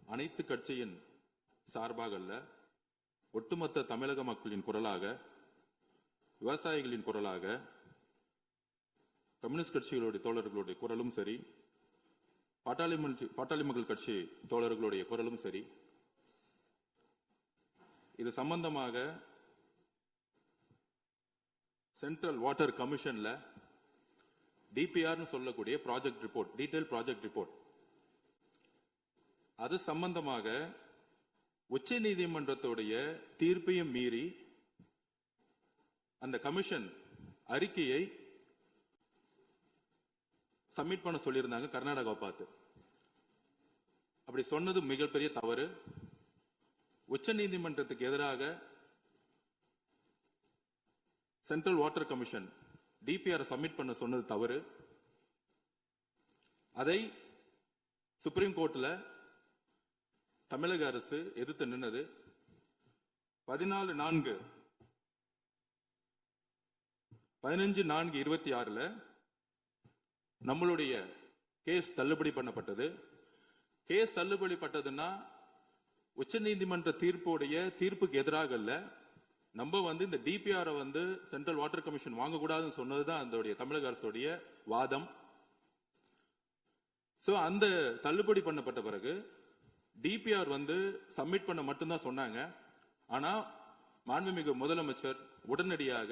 அனைத்து கட்சியின் சார்பாக அல்ல, ஒட்டுமொத்த தமிழக மக்களின் குரலாக, விவசாயிகளின் குரலாக, கம்யூனிஸ்ட் கட்சிகளுடைய தோழர்களுடைய குரலும் சரி, பாட்டாளி மக்கள் கட்சி தோழர்களுடைய குரலும் சரி, இது சம்பந்தமாக சென்ட்ரல் வாட்டர் கமிஷன்ல டிபிஆர் சொல்லக்கூடிய project report, detail project report, அது சம்பந்தமாக உச்ச நீதிமன்றத்துடைய தீர்ப்பையும் மீறி அந்த கமிஷன் அறிக்கையை சப்மிட் பண்ண சொல்லியிருந்தாங்க கர்நாடகாவை பார்த்து. அப்படி சொன்னது மிகப்பெரிய தவறு. உச்ச நீதிமன்றத்துக்கு எதிராக central water commission DPR submit பண்ண சொன்னது தவறு. அதை சுப்ரீம் கோர்ட்ல தமிழக அரசு எதிர்த்து நின்னது. 15/4/26 நம்மளுடைய கேஸ் தள்ளுபடி பண்ணப்பட்டது. கேஸ் தள்ளுபடி பட்டதுன்னா உச்ச நீதிமன்ற தீர்ப்புக்கு எதிராக அல்ல, நம்ம இந்த டிபிஆர் சென்ட்ரல் வாட்டர் கமிஷன் வாங்கக்கூடாதுன்னு சொன்னதுதான் அதோடைய தமிழக அரசுடைய வாதம். அந்த தள்ளுபடி பண்ணப்பட்ட பிறகு டிபிஆர் சப்மிட் பண்ண மட்டும்தான் சொன்னாங்க. ஆனா மாண்புமிகு முதலமைச்சர் உடனடியாக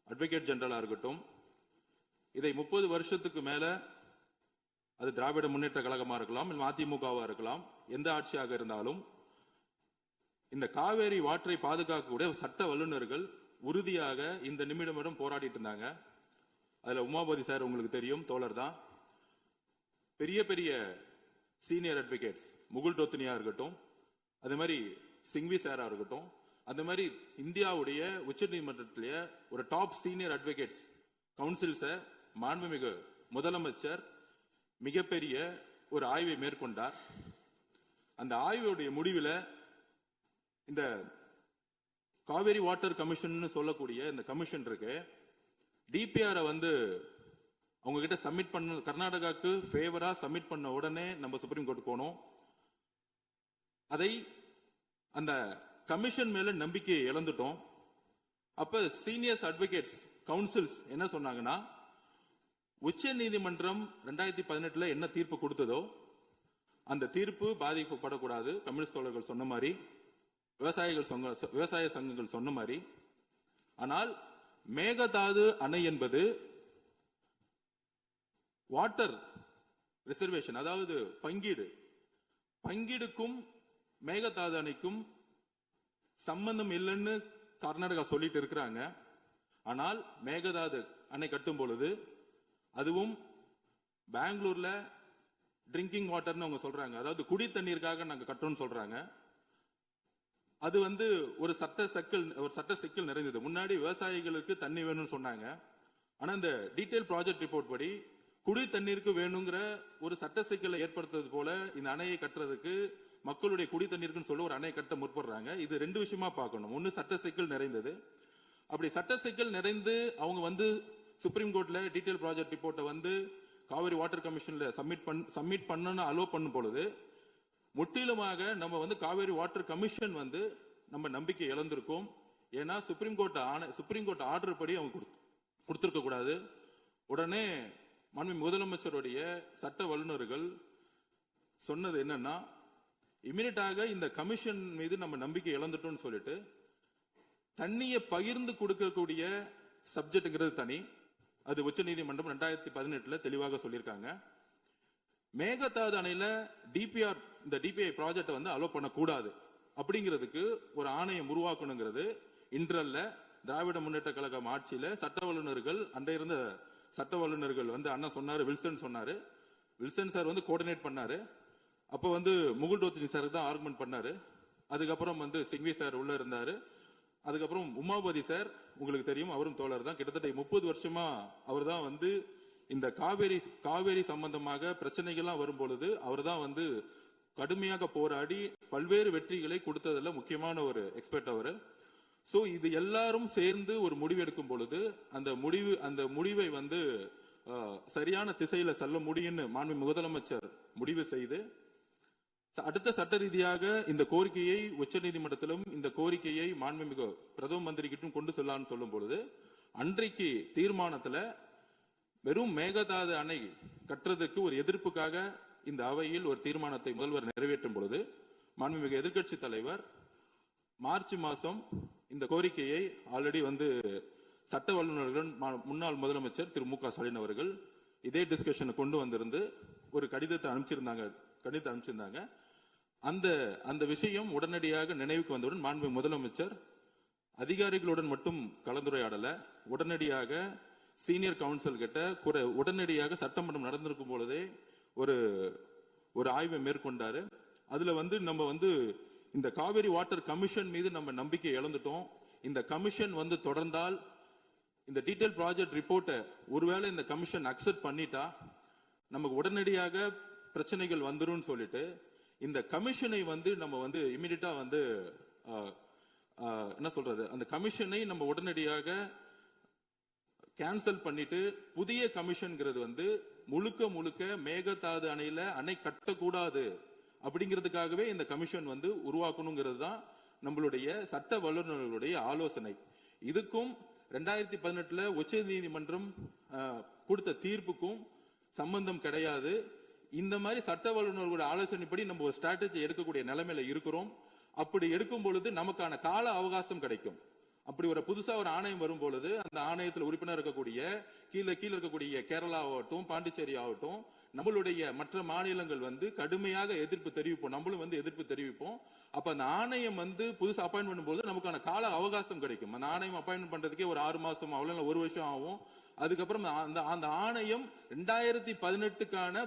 அட்வொகேட் ஜெனரலா இருக்கட்டும், இதை 30 வருஷத்துக்கு மேல, அது திராவிட முன்னேற்ற கழகமா இருக்கலாம், அதிமுகவா இருக்கலாம், எந்த ஆட்சியாக இருந்தாலும் இந்த காவேரி வாற்றை பாதுகாக்கக்கூடிய சட்ட வல்லுநர்கள் உறுதியாக இந்த நிமிடம் வரை போராடிட்டு இருந்தாங்க. அதுல உமாபதி சார் உங்களுக்கு தெரியும், தோழர் தான். பெரிய பெரிய சீனியர் அட்வொகேட்ஸ், முகுல் டோத்னியா இருக்கட்டும், அது மாதிரி சிங்வி சாரா இருக்கட்டும், அந்த மாதிரி இந்தியாவுடைய உச்ச நீதிமன்றத்திலேயே ஒரு டாப் சீனியர் அட்வொகேட்ஸ் கவுன்சில்ஸ மாண்புமிகு முதலமைச்சர் மிகப்பெரிய ஒரு ஆய்வை மேற்கொண்டார். அந்த ஆய்வுடைய முடிவில் இந்த காவேரி வாட்டர் கமிஷன் சொல்லக்கூடிய இந்த கமிஷன் இருக்கு, டிபிஆர் அவங்க கிட்ட சப்மிட் பண்ண, கர்நாடகாவுக்கு ஃபேவரா சப்மிட் பண்ண உடனே நம்ம சுப்ரீம் கோர்ட் போனோம். அதை அந்த கமிஷன் மேல நம்பிக்கை இழந்துட்டோம். அப்ப சீனியர்ஸ் அட்வொகேட்ஸ் கவுன்சில்ஸ் என்ன சொன்னாங்கன்னா, உச்ச நீதிமன்றம் 2018 என்ன தீர்ப்பு கொடுத்ததோ அந்த தீர்ப்பு பாதிக்கப்படக்கூடாது. கம்யூனிஸ்ட் தோழர்கள் சொன்ன மாதிரி, விவசாய சங்கங்கள் சொன்ன மாதிரி. ஆனால் மேகதாது அணை என்பது வாட்டர் ரிசர்வேஷன், அதாவது பங்கீடுக்கும் மேகதாது அணைக்கும் சம்பந்தம் இல்லைன்னு கர்நாடகா சொல்லிட்டு இருக்கிறாங்க. ஆனால் மேகதாது அணை கட்டும் பொழுது அதுவும் பெங்களூர்ல ட்ரிங்கிங் வாட்டர்னு அவங்க சொல்றாங்க, அதாவது குடி தண்ணீருக்காக நாங்க கட்டணும்னு சொல்றாங்க. அது ஒரு சட்ட சிக்கல் நிறைந்தது. முன்னாடி விவசாயிகளுக்கு தண்ணி வேணும்னு சொன்னாங்க. ஆனா இந்த டீடைல் ப்ராஜெக்ட் ரிப்போர்ட் படி குடி தண்ணீருக்கு வேணுங்கிற ஒரு சட்ட சிக்கலை ஏற்படுத்துறது போல இந்த அணையை கட்டுறதுக்கு, மக்களுடைய குடி தண்ணீருக்குன்னு சொல்ல ஒரு அணையை கட்ட முற்படுறாங்க. இது ரெண்டு விஷயமா பார்க்கணும். ஒன்னு சட்ட சிக்கல் நிறைந்தது. அப்படி சட்ட சிக்கல் நிறைந்து அவங்க சுப்ரீம் கோர்ட்ல டீடைல் ப்ராஜெக்ட் ரிப்போர்ட்டை காவிரி வாட்டர் கமிஷன்ல சப்மிட் பண்ணணும் அலோ பண்ணும் பொழுது முற்றிலுமாக நம்ம காவேரி வாட்டர் கமிஷன் நம்ம நம்பிக்கை இழந்திருக்கோம். ஏன்னா சுப்ரீம் கோர்ட் ஆர்டர் படி அவங்க கொடுத்திருக்க கூடாது. உடனே முதலமைச்சருடைய சட்ட வல்லுநர்கள் சொன்னது என்னன்னா, இமிடியட்டாக இந்த கமிஷன் மீது நம்ம நம்பிக்கை இழந்துட்டோம்னு சொல்லிட்டு தண்ணியை பகிர்ந்து கொடுக்கக்கூடிய சப்ஜெக்ட்ங்கிறது தனி. அது உச்ச நீதிமன்றம் 2018 தெளிவாக சொல்லியிருக்காங்க. மேகதாது அணையில இந்த டிபிஐ ப்ராஜெக்ட் அலோ பண்ணக்கூடாது அப்படிங்கிறதுக்கு ஒரு ஆணையம் உருவாக்கணுங்கிறது இன்றல்ல. திராவிட முன்னேற்ற கழகம் ஆட்சியில சட்ட வல்லுநர்கள், அன்றைய இருந்த சட்ட வல்லுநர்கள் அண்ணன் சொன்னாரு, வில்சன் சொன்னாரு, வில்சன் சார் கோஆர்டினேட் பண்ணாரு. அப்ப முகுல் டோத்னி சார் தான் ஆர்குமெண்ட் பண்ணாரு. அதுக்கப்புறம் சிங்வி சார் உள்ள இருந்தாரு. அதுக்கப்புறம் உமாபதி சார் உங்களுக்கு தெரியும், அவரும் தோழர் தான். கிட்டத்தட்ட 30 வருஷமா அவர் தான் இந்த காவேரி சம்பந்தமாக பிரச்சனைகள்லாம் வரும் பொழுது அவர் தான் கடுமையாக போராடி பல்வேறு வெற்றிகளை கொடுத்ததுல முக்கியமான ஒரு எக்ஸ்பர்ட் அவர். சோ இது எல்லாரும் சேர்ந்து ஒரு முடிவு எடுக்கும் பொழுது அந்த முடிவை சரியான திசையில செல்ல முடியும்னு மாண்பு முதலமைச்சர் முடிவு செய்து அடுத்த சட்ட ரீதியாக இந்த கோரிக்கையை உச்சநீதிமன்றத்திலும் இந்த கோரிக்கையை மாண்புமிகு பிரதம மந்திரி கிட்டும் கொண்டு செல்லலாம்னு சொல்லும் பொழுது அன்றைக்கு தீர்மானத்துல வெறும் மேகதாது அணை கட்டுறதுக்கு ஒரு எதிர்ப்புக்காக இந்த அவையில் ஒரு தீர்மானத்தை முதல்வர் நிறைவேற்றும் பொழுது மாண்புமிகு எதிர்க்கட்சி தலைவர் மார்ச் மாசம் இந்த கோரிக்கையை ஆல்ரெடி சட்ட வல்லுநர்கள் முன்னாள் முதலமைச்சர் திரு மு க ஸ்டாலின் அவர்கள் இதே டிஸ்கஷனை கொண்டு வந்திருந்து ஒரு கடிதத்தை அனுப்பிச்சிருந்தாங்க. அந்த விஷயம் உடனடியாக நினைவுக்கு வந்தவுடன் மாண்புமிகு முதலமைச்சர் அதிகாரிகளுடன் மட்டும் கலந்துரையாடல, உடனடியாக சீனியர் கவுன்சில் கிட்ட உடனடியாக சட்டமன்றம் நடந்திருக்கும் பொழுதே ஒரு ஆய்வை மேற்கொண்டாரு. அதுல நம்ம இந்த காவிரி வாட்டர் கமிஷன் மீது நம்ம நம்பிக்கை இழந்துட்டோம். இந்த கமிஷன் தொடர்ந்தால் இந்த டீடைல் ப்ராஜெக்ட் ரிப்போர்ட்டை ஒருவேளை இந்த கமிஷன் அக்செப்ட் பண்ணிட்டா நமக்கு உடனடியாக பிரச்சனைகள் வந்துரும் சொல்லிட்டு இந்த கமிஷனை நம்ம இமிடியட்டா என்ன சொல்றது, அந்த கமிஷனை நம்ம உடனடியாக கேன்சல் பண்ணிட்டு புதிய கமிஷன்ங்கிறது முழுக்க முழுக்க மேகதாது அணை கட்டக்கூடாது அப்படிங்கிறதுக்காகவே இந்த கமிஷன் உருவாக்கணுங்கிறது தான் நம்மளுடைய சட்ட வல்லுநர்களுடைய ஆலோசனை. இதுக்கும் 2018 உச்ச நீதிமன்றம் கொடுத்த தீர்ப்புக்கும் சம்பந்தம் கிடையாது. இந்த மாதிரி சட்ட வல்லுநர்களுடைய ஆலோசனைப்படி நம்ம ஒரு ஸ்ட்ராட்டஜி எடுக்கக்கூடிய நிலைமையில இருக்கிறோம். அப்படி எடுக்கும் பொழுது நமக்கான கால அவகாசம் கிடைக்கும். அப்படி ஒரு புதுசா ஒரு ஆணையம் வரும் பொழுது அந்த ஆணையத்தில் உறுப்பினர் இருக்கக்கூடிய கீழே இருக்கக்கூடிய கேரளா ஆகட்டும், பாண்டிச்சேரி ஆகட்டும், நம்மளுடைய மற்ற மாநிலங்கள் கடுமையாக எதிர்ப்பு தெரிவிப்போம். நம்மளும் எதிர்ப்பு தெரிவிப்போம். அப்ப அந்த ஆணையம் புதுசா அப்பாயின்ட் பண்ணும்போது நமக்கான கால அவகாசம் கிடைக்கும். அந்த ஆணையம் அப்பாயின்ட் பண்றதுக்கே ஒரு 6 மாசம் அவ்வளவு 1 வருஷம் ஆகும். அதுக்கப்புறம் அந்த ஆணையம் 2018க்கான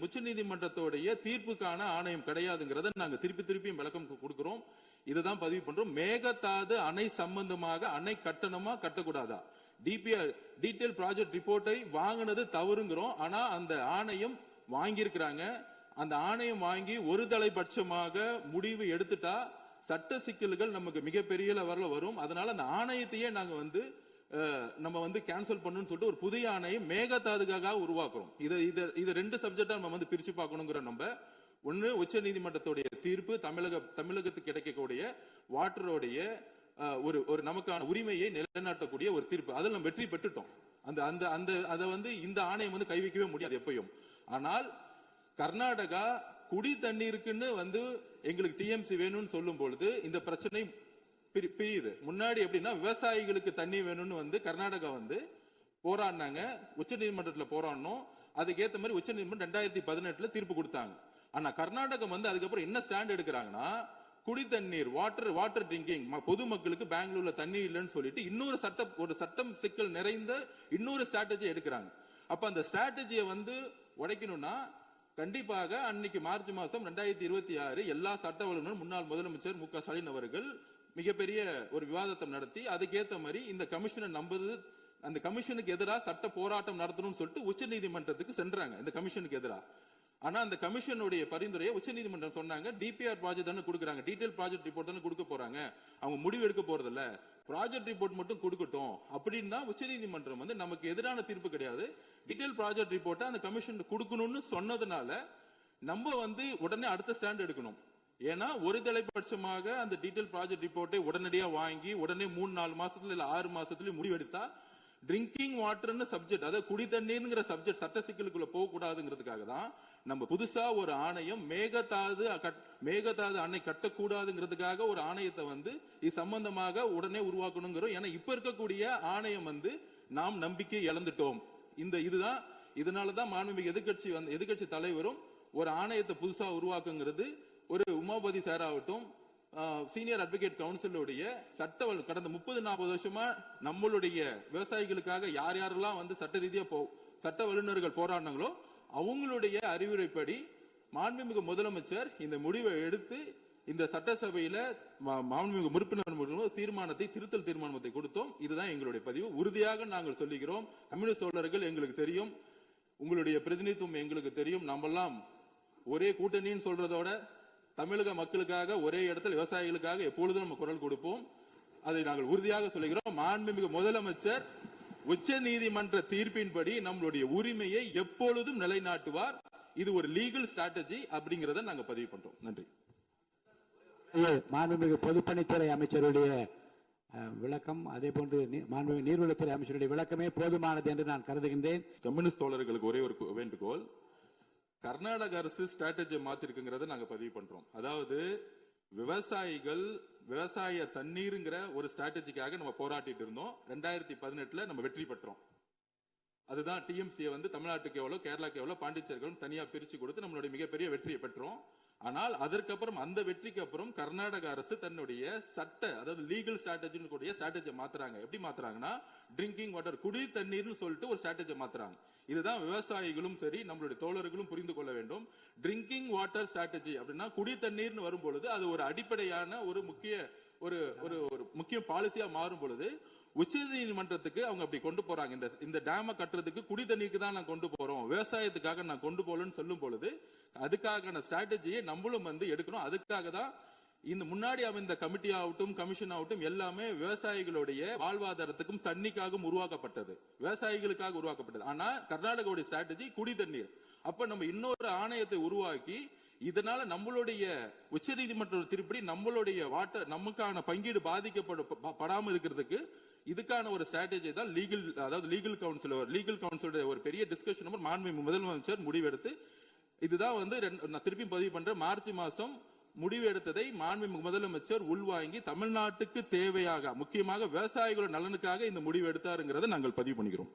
உச்ச நீதிமன்றத்தோடைய தீர்ப்புக்கான ஆணையம் கிடையாதுங்கிறத நாங்க திருப்பியும் விளக்கம் கொடுக்கிறோம். இதுதான் பதிவு பண்றோம். மேகதாது அணை சம்பந்தமாக அணை கட்டணமா கட்டக்கூடாதா, டீடைல் ப்ராஜெக்ட் ரிப்போர்ட்டை வாங்கினது தவறுங்கிறோம். ஆனா அந்த ஆணையம் வாங்கியிருக்கிறாங்க. அந்த ஆணையம் வாங்கி ஒரு தலைபட்சமாக முடிவு எடுத்துட்டா சட்ட சிக்கல்கள் நமக்கு மிகப்பெரிய லெவல்ல வரும். அதனால அந்த ஆணையத்தையே நாங்க நம்ம கேன்சல் பண்ணணும்னு சொல்லிட்டு ஒரு புதிய ஆணையம் மேகதாதுக்காக உருவாக்குறோம். இத 2 சப்ஜெக்டா நம்ம பிரிச்சு பார்க்கணுங்கிற நம்ம ஒன்னு உச்ச நீதிமன்றத்துடைய தீர்ப்பு, தமிழகத்துக்கு கிடைக்கக்கூடிய வாட்டரோடைய ஒரு நமக்கான உரிமையை நிலைநாட்டக்கூடிய ஒரு தீர்ப்பு. அதில் நம்ம வெற்றி பெற்றுட்டோம். இந்த ஆணையம் கை வைக்கவே முடியாது எப்பயும். ஆனால் கர்நாடகா குடி தண்ணீருக்குன்னு எங்களுக்கு டிஎம்சி வேணும்னு சொல்லும் பொழுது இந்த பிரச்சனை பிரியுது. முன்னாடி எப்படின்னா விவசாயிகளுக்கு தண்ணி வேணும்னு கர்நாடகா போராடினாங்க, உச்ச நீதிமன்றத்தில் போராடணும். அதுக்கேற்ற மாதிரி உச்ச நீதிமன்றம் 2018 தீர்ப்பு கொடுத்தாங்க. ஆனா கர்நாடகம் அதுக்கப்புறம் என்ன ஸ்டாண்ட் எடுக்கிறாங்கன்னா, குடி தண்ணீர் வாட்டர் ட்ரிங்கிங் பொதுமக்களுக்கு பெங்களூர்ல தண்ணி இல்லைன்னு சொல்லிட்டு ஒரு சட்டம் சிக்கல் நிறைந்த இன்னொரு ஸ்ட்ராட்டஜி எடுக்கிறாங்க. அப்ப அந்த ஸ்ட்ராட்டஜியை உடைக்கணும்னா கண்டிப்பாக அன்னைக்கு மார்ச் மாசம் 2026 எல்லா சட்ட வல்லுநரும் முன்னாள் முதலமைச்சர் மு க ஸ்டாலின் அவர்கள் மிகப்பெரிய ஒரு விவாதத்தை நடத்தி அதுக்கேற்ற மாதிரி இந்த கமிஷனை நம்புறது, அந்த கமிஷனுக்கு எதிராக சட்ட போராட்டம் நடத்தணும்னு சொல்லிட்டு உச்ச நீதிமன்றத்துக்கு சென்றாங்க இந்த கமிஷனுக்கு எதிராக. ஆனா அந்த கமிஷனுடைய பரிந்துரையை உச்சநீதிமன்றம் சொன்னாங்க, டிபிஆர் ப்ராஜெக்ட் தானே கொடுக்குறாங்க, டீடைல் ப்ராஜெக்ட் ரிப்போர்ட் தானே கொடுக்க போறாங்க, அவங்க முடிவு எடுக்க போறது இல்ல, ப்ராஜெக்ட் ரிப்போர்ட் மட்டும் கொடுக்கட்டும் அப்படின்னு தான் உச்சநீதிமன்றம் நமக்கு எதிரான தீர்ப்பு கிடையாது. டீடைல் ப்ராஜெக்ட் ரிப்போர்ட்டை அந்த கமிஷன் கொடுக்கணும்னு சொன்னதுனால நம்ம உடனே அடுத்த ஸ்டாண்ட் எடுக்கணும். ஏன்னா ஒரு தலைப்பட்சமாக அந்த டீடைல் ப்ராஜெக்ட் ரிப்போர்ட்டை உடனடியா வாங்கி உடனே 3-4 மாசத்துல இல்ல 6 மாசத்துல முடிவெடுத்தா ட்ரிங்கிங் வாட்டர்னு சப்ஜெக்ட், அதாவது குடி தண்ணீர்ங்கிற சப்ஜெக்ட் சட்ட சிக்கலுக்குள்ள போக கூடாதுங்கிறதுக்காக தான் நம்ம புதுசா ஒரு ஆணையம் மேகதாது அணை கட்டக்கூடாதுங்கிறதுக்காக ஒரு ஆணையத்தை இது சம்பந்தமாக உடனே உருவாக்கணுங்கிறோம். ஏன்னா இப்ப இருக்கக்கூடிய ஆணையம் நாம் நம்பிக்கை இழந்துட்டோம். இதனாலதான் மாண்புமிகு எதிர்க்கட்சி தலைவரும் ஒரு ஆணையத்தை புதுசா உருவாக்குங்கிறது ஒரு உமாபதி சார் ஆகட்டும், சீனியர் அட்வொகேட் கவுன்சிலுடைய கடந்த 30-40 வருஷமா நம்மளுடைய விவசாயிகளுக்காக யாரெல்லாம் சட்ட ரீதியா சட்ட வல்லுநர்கள் போராடினாங்களோ அவங்களுடைய அறிவுரைப்படி மாண்புமிகு முதலமைச்சர் இந்த முடிவை எடுத்து இந்த சட்டசபையில மாண்புமிகு உறுப்பினர் திருத்தல் தீர்மானத்தை கொடுத்தோம். இதுதான் எங்களுடைய பதிவு. உறுதியாக நாங்கள் சொல்லுகிறோம், கம்யூனிஸ்ட் தோழர்கள் எங்களுக்கு தெரியும், உங்களுடைய பிரதிநிதித்துவம் எங்களுக்கு தெரியும். நம்மெல்லாம் ஒரே கூட்டணின்னு சொல்றதோட தமிழக மக்களுக்காக ஒரே இடத்துல விவசாயிகளுக்காக எப்பொழுதும் நம்ம குரல் கொடுப்போம். அதை நாங்கள் உறுதியாக சொல்லுகிறோம். மாண்புமிகு முதலமைச்சர் உச்ச நீதிமன்ற தீர்ப்பின்படி நம்மளுடைய உரிமையை எப்பொழுதும் நிலைநாட்டுவார். இது ஒரு லீகல் ஸ்ட்ராட்டஜி அப்படிங்கறத நாங்க பதிவு பண்றோம். நன்றி. மாண்புமிகு பொதுப்பணித்துறை அமைச்சருடைய விளக்கம், அதே போன்று மாண்புமிகு நீர்வளத்துறை அமைச்சருடைய விளக்கமே போதுமானது என்று நான் கருதுகின்றேன். கம்யூனிஸ்ட் தோழர்களுக்கு ஒரே ஒரு வேண்டுகோள், கர்நாடக அரசு ஸ்ட்ராட்டஜி மாத்திருக்குங்கிறத நாங்க பதிவு பண்றோம். அதாவது விவசாயிகள் விவசாய தண்ணீருங்கிற ஒரு ஸ்ட்ராட்டஜிக்காக நம்ம போராட்டிட்டு இருந்தோம். 2018 நம்ம வெற்றி பெற்றோம். அதுதான் டிஎம்சியை தமிழ்நாட்டுக்கு எவ்வளவு, கேரளாக்கு எவ்வளவு, பாண்டிச்சேரிக்கும் தனியா பிரிச்சு கொடுத்து நம்மளுடைய மிகப்பெரிய வெற்றியை பெற்றோம். ஆனால் அதற்கப்புறம் அந்த வெற்றிக்கு அப்புறம் கர்நாடக அரசு தன்னுடைய சட்ட, அதாவது லீகல் ஸ்ட்ராட்டஜின்னு கூடிய ஸ்ட்ராட்டஜி மாத்துறாங்க. எப்படி மாத்துறாங்கன்னா, ட்ரிங்கிங் வாட்டர், குடி தண்ணீர்னு சொல்லிட்டு ஒரு ஸ்ட்ராட்டஜி மாத்துறாங்க. இதுதான் விவசாயிகளும் சரி நம்மளுடைய தோழர்களும் புரிந்து கொள்ள வேண்டும். ட்ரிங்கிங் வாட்டர் ஸ்ட்ராட்டஜி அப்படின்னா குடி தண்ணீர்னு வரும்பொழுது அது ஒரு அடிப்படையான ஒரு முக்கிய பாலிசியா மாறும் பொழுது உச்சநீதிமன்றத்துக்கு அவங்க அப்படி கொண்டு போறாங்க. இந்த டேம கட்டுறதுக்கு குடி தண்ணீருக்கு தான் நான் கொண்டு போறோம், விவசாயத்துக்காக நான் கொண்டு போலன்னு சொல்லும் பொழுது அதுக்கான ஸ்ட்ராட்டஜியை நம்மளும் எடுக்கணும். அதுக்காக தான் இந்த முன்னாடி அமைந்த கமிட்டி ஆகட்டும், கமிஷன் ஆகட்டும், எல்லாமே விவசாயிகளுடைய வாழ்வாதாரத்துக்கும் தண்ணிக்காகவும் உருவாக்கப்பட்டது, விவசாயிகளுக்காக உருவாக்கப்பட்டது. ஆனா கர்நாடகாவுடைய ஸ்ட்ராட்டஜி குடி தண்ணீர். அப்ப நம்ம இன்னொரு ஆணையத்தை உருவாக்கி இதனால நம்மளுடைய உச்சநீதிமன்ற திருப்படி நம்மளுடைய வாட்டர், நமக்கான பங்கீடு பாதிக்கப்படாமல் இருக்கிறதுக்கு இதுக்கான ஒரு ஸ்ட்ராட்டஜி தான் லீகல், அதாவது லீகல் கவுன்சில் ஒரு பெரிய டிஸ்கஷன் மாண்புமிகு முதலமைச்சர் முடிவெடுத்து இதுதான் நான் திருப்பி பதிவு பண்றேன். மார்ச் மாசம் முடிவு எடுத்ததை மாண்புமிகு முதலமைச்சர் உள்வாங்கி தமிழ்நாட்டுக்கு தேவையாக, முக்கியமாக விவசாயிகளோட நலனுக்காக இந்த முடிவு எடுத்தாருங்கிறத நாங்கள் பதிவு பண்ணிக்கிறோம்.